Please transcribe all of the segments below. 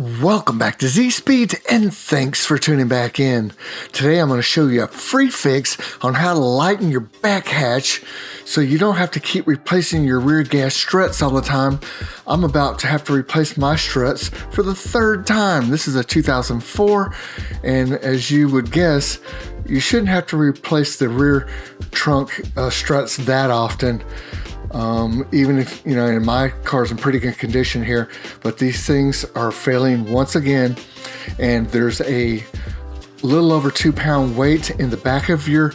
Welcome back to Z-Speed, and thanks for tuning back in. Today I'm going to show you a free fix on how to lighten your back hatch so you don't have to keep replacing your rear gas struts all the time. I'm about to have to replace my struts for the third time. This is a 2004, and as you would guess, you shouldn't have to replace the rear trunk struts that often. Even if, and my car's in pretty good condition here, but these things are failing once again, and there's a little over 2-pound weight in the back of your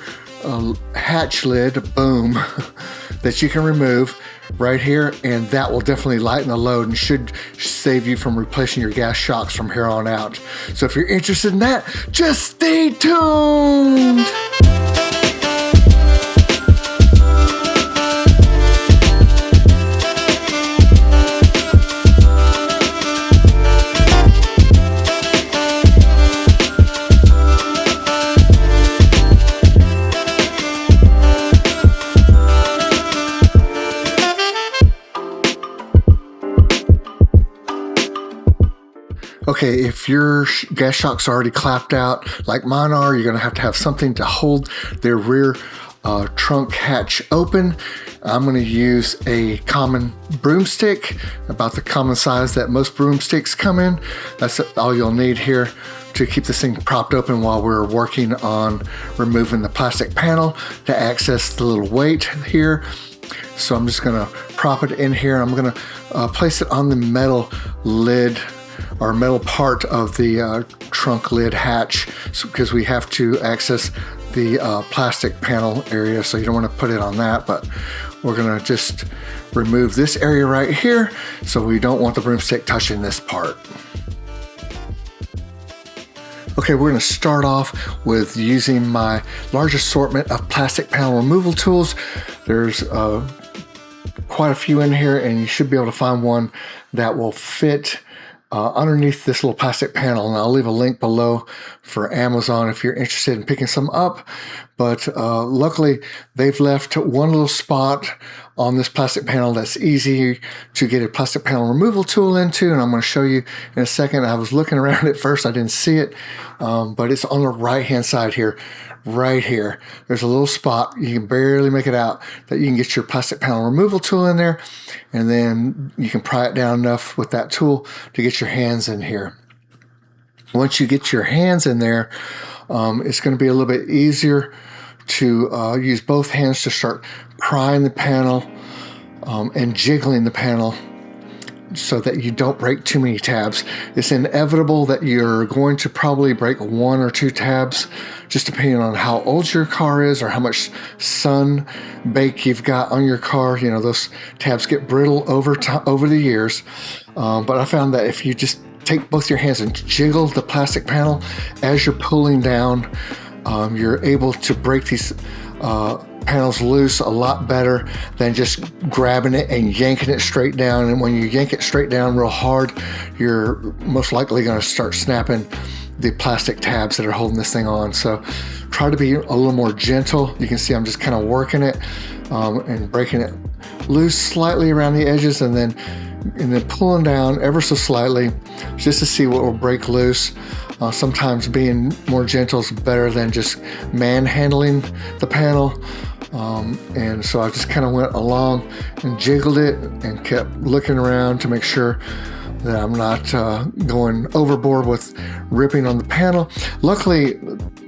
hatch lid, boom, that you can remove right here, and that will definitely lighten the load and should save you from replacing your gas shocks from here on out. So if you're interested in that, just stay tuned. Okay, if your gas shocks are already clapped out like mine are, you're going to have something to hold their rear trunk hatch open. I'm going to use a common broomstick, about the common size that most broomsticks come in. That's all you'll need here to keep this thing propped open while we're working on removing the plastic panel to access the little weight here. So I'm just going to prop it in here. I'm going to place it on the metal lid or metal part of the trunk lid hatch, because we have to access the plastic panel area, so you don't want to put it on that, but we're going to just remove this area right here, so we don't want the broomstick touching this part. Okay, we're going to start off with using my large assortment of plastic panel removal tools. There's quite a few in here, and you should be able to find one that will fit underneath this little plastic panel, and I'll leave a link below for Amazon if you're interested in picking some up. But luckily they've left one little spot on this plastic panel that's easy to get a plastic panel removal tool into, and I'm going to show you in a second. I was looking around at first, I didn't see it, but it's on the right hand side here. Right here, there's a little spot, you can barely make it out, that you can get your plastic panel removal tool in there, and then you can pry it down enough with that tool to get your hands in here. Once you get your hands in there, it's going to be a little bit easier to use both hands to start prying the panel and jiggling the panel so that you don't break too many tabs. It's inevitable that you're going to probably break 1 or 2 tabs, just depending on how old your car is or how much sun bake you've got on your car. Those tabs get brittle over the years. But I found that if you just take both your hands and jiggle the plastic panel as you're pulling down, you're able to break these panels loose a lot better than just grabbing it and yanking it straight down. And when you yank it straight down real hard, you're most likely going to start snapping the plastic tabs that are holding this thing on. So try to be a little more gentle. You can see I'm just kind of working it and breaking it loose slightly around the edges, and then pulling down ever so slightly just to see what will break loose. Sometimes being more gentle is better than just manhandling the panel. And so I just kind of went along and jiggled it and kept looking around to make sure that I'm not going overboard with ripping on the panel. Luckily,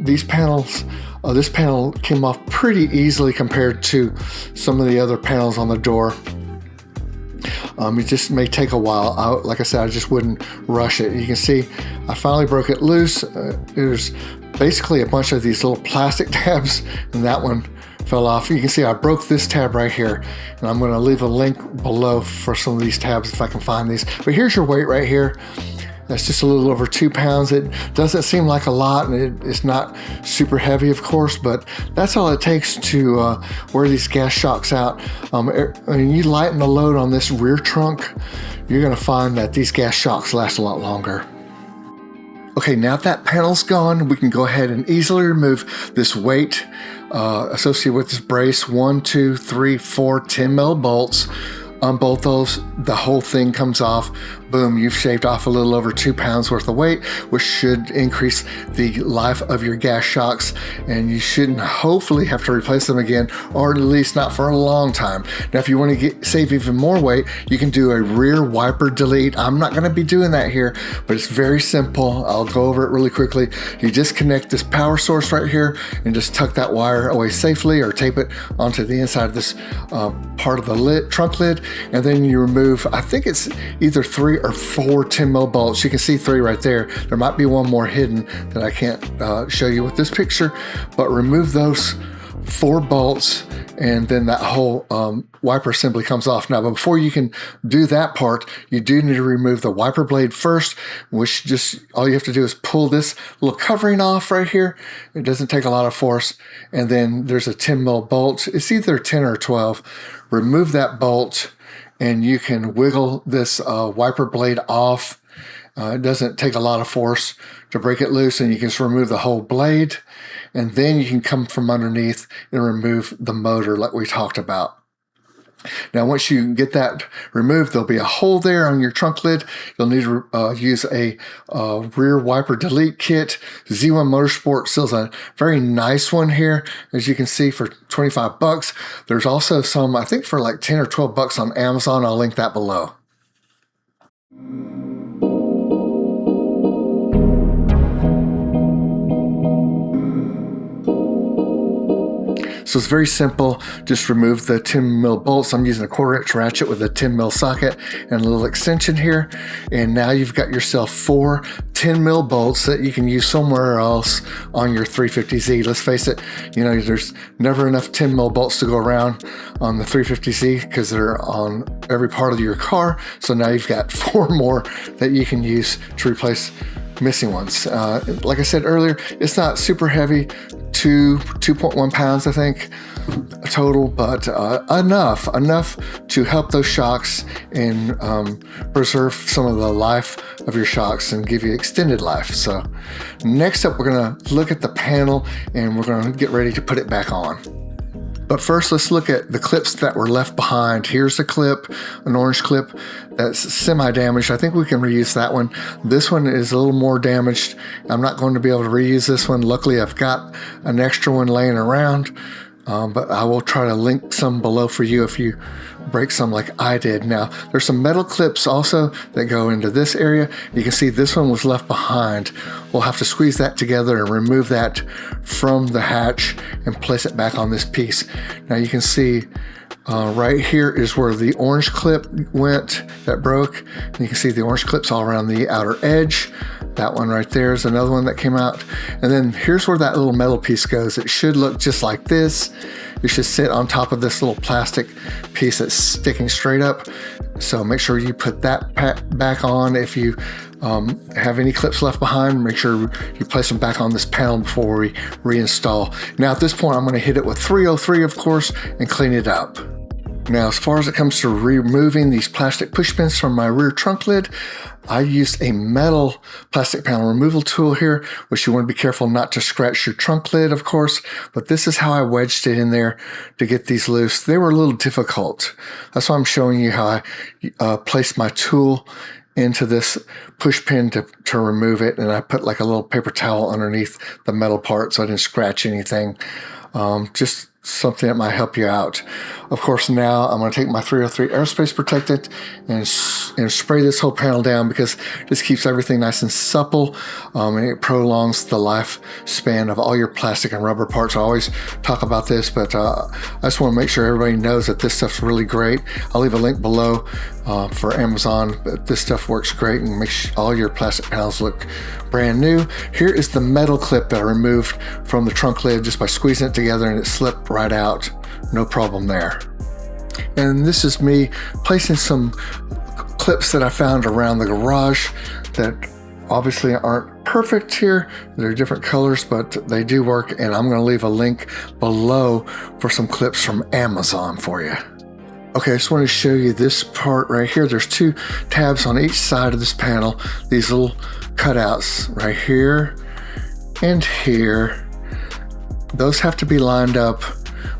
this panel came off pretty easily compared to some of the other panels on the door. It just may take a while. Like I said, I just wouldn't rush it. You can see I finally broke it loose. There's basically a bunch of these little plastic tabs, and that one fell off. You can see I broke this tab right here, and I'm going to leave a link below for some of these tabs if I can find these. But here's your weight right here. That's just a little over 2 pounds. It doesn't seem like a lot, and it's not super heavy, of course, but that's all it takes to wear these gas shocks out. When you lighten the load on this rear trunk, you're going to find that these gas shocks last a lot longer. Okay, now that panel's gone, we can go ahead and easily remove this weight associated with this brace. 1, 2, 3, 4 10 mil bolts on both those. The whole thing comes off Boom, you've shaved off a little over 2 pounds worth of weight, which should increase the life of your gas shocks, and you shouldn't hopefully have to replace them again, or at least not for a long time. Now, if you want to save even more weight, you can do a rear wiper delete. I'm not going to be doing that here, but it's very simple. I'll go over it really quickly. You disconnect this power source right here and just tuck that wire away safely, or tape it onto the inside of this part of the trunk lid, and then you remove, I think it's either 3 or 4 10 mil bolts. You can see 3 right there. There might be one more hidden that I can't show you with this picture, but remove those 4 bolts, and then that whole wiper assembly comes off. Now, before you can do that part, you do need to remove the wiper blade first, which just all you have to do is pull this little covering off right here. It doesn't take a lot of force. And then there's a 10 mil bolt. It's either 10 or 12. Remove that bolt, and you can wiggle this wiper blade off. It doesn't take a lot of force to break it loose, and you can just remove the whole blade, and then you can come from underneath and remove the motor like we talked about. Now, once you get that removed, there'll be a hole there on your trunk lid. You'll need to use a rear wiper delete kit. Z1 Motorsport sells a very nice one here, as you can see, for 25 bucks. There's also some, I think, for like 10 or 12 bucks on Amazon. I'll link that below. So it's very simple. Just remove the 10 mil bolts. I'm using a 1/4-inch ratchet with a 10 mil socket and a little extension here. And now you've got yourself 4 10 mil bolts that you can use somewhere else on your 350Z. Let's face it, you know, there's never enough 10 mil bolts to go around on the 350Z because they're on every part of your car. So now you've got 4 more that you can use to replace missing ones. Like I said earlier, it's not super heavy, 2.1 pounds, I think, total, but enough to help those shocks and preserve some of the life of your shocks and give you extended life. So next up, we're going to look at the panel, and we're going to get ready to put it back on. But first, let's look at the clips that were left behind. Here's a clip, an orange clip that's semi-damaged. I think we can reuse that one. This one is a little more damaged. I'm not going to be able to reuse this one. Luckily, I've got an extra one laying around, but I will try to link some below for you if you break some like I did. Now, there's some metal clips also that go into this area. You can see this one was left behind. We'll have to squeeze that together and remove that from the hatch and place it back on this piece. Now you can see right here is where the orange clip went that broke. And you can see the orange clips all around the outer edge. That one right there is another one that came out. And then here's where that little metal piece goes. It should look just like this. It should sit on top of this little plastic piece that's sticking straight up. So make sure you put that back on. If you have any clips left behind, make sure you place them back on this panel before we reinstall. Now at this point, I'm going to hit it with 303, of course, and clean it up. Now, as far as it comes to removing these plastic push pins from my rear trunk lid, I used a metal plastic panel removal tool here, which you want to be careful not to scratch your trunk lid, of course, but this is how I wedged it in there to get these loose. They were a little difficult. That's why I'm showing you how I placed my tool into this push pin to remove it, and I put like a little paper towel underneath the metal part so I didn't scratch anything. Just something that might help you out. Of course, now I'm going to take my 303 aerospace protectant and spray this whole panel down, because this keeps everything nice and supple, and it prolongs the lifespan of all your plastic and rubber parts. I always talk about this, but I just want to make sure everybody knows that this stuff's really great. I'll leave a link below for Amazon, but this stuff works great and makes all your plastic panels look brand new. Here is the metal clip that I removed from the trunk lid just by squeezing it together, and it slipped right out. No problem there. And this is me placing some clips that I found around the garage that obviously aren't perfect here. They're different colors, but they do work, and I'm going to leave a link below for some clips from Amazon for you. Okay, I just want to show you this part right here. There's 2 tabs on each side of this panel. These little cutouts right here and here. Those have to be lined up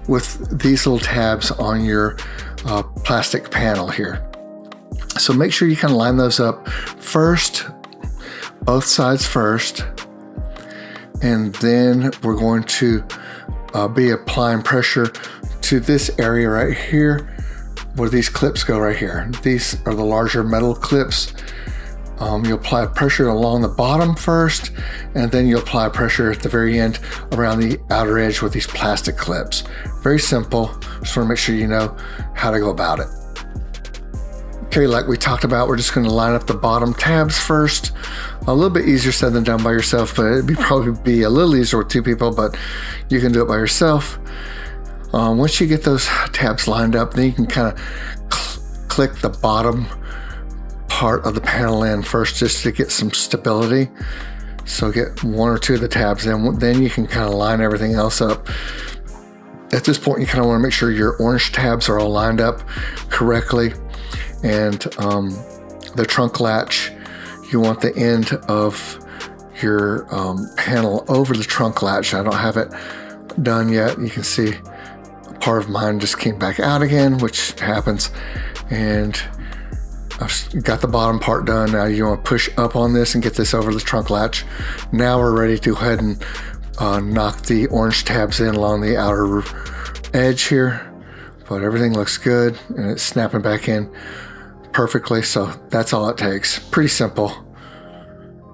with these little tabs on your plastic panel here. So make sure you kind of line those up first, both sides first, and then we're going to be applying pressure to this area right here where these clips go right here. These are the larger metal clips. You apply pressure along the bottom first, and then you apply pressure at the very end around the outer edge with these plastic clips. Very simple. Just want to make sure you know how to go about it. Okay, like we talked about, we're just going to line up the bottom tabs first. A little bit easier said than done by yourself, but it'd probably be a little easier with two people, but you can do it by yourself. Once you get those tabs lined up, then you can kind of click the bottom part of the panel in first just to get some stability. So get one or two of the tabs in, then you can kind of line everything else up. At this point, you kind of want to make sure your orange tabs are all lined up correctly. And the trunk latch, you want the end of your panel over the trunk latch. I don't have it done yet. You can see part of mine just came back out again, which happens. And I've got the bottom part done. Now you want to push up on this and get this over the trunk latch. Now we're ready to go ahead and knock the orange tabs in along the outer edge here. But everything looks good and it's snapping back in perfectly. So that's all it takes. Pretty simple.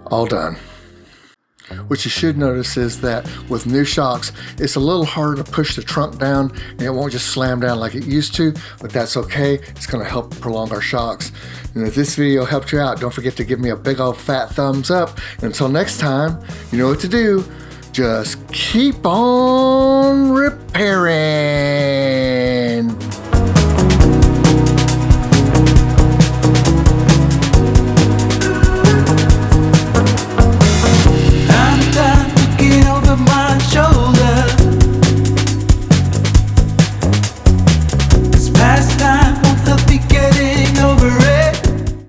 All done. What you should notice is that with new shocks, it's a little harder to push the trunk down and it won't just slam down like it used to, but that's okay. It's going to help prolong our shocks. And if this video helped you out, don't forget to give me a big old fat thumbs up. And until next time, you know what to do. Just keep on repairing.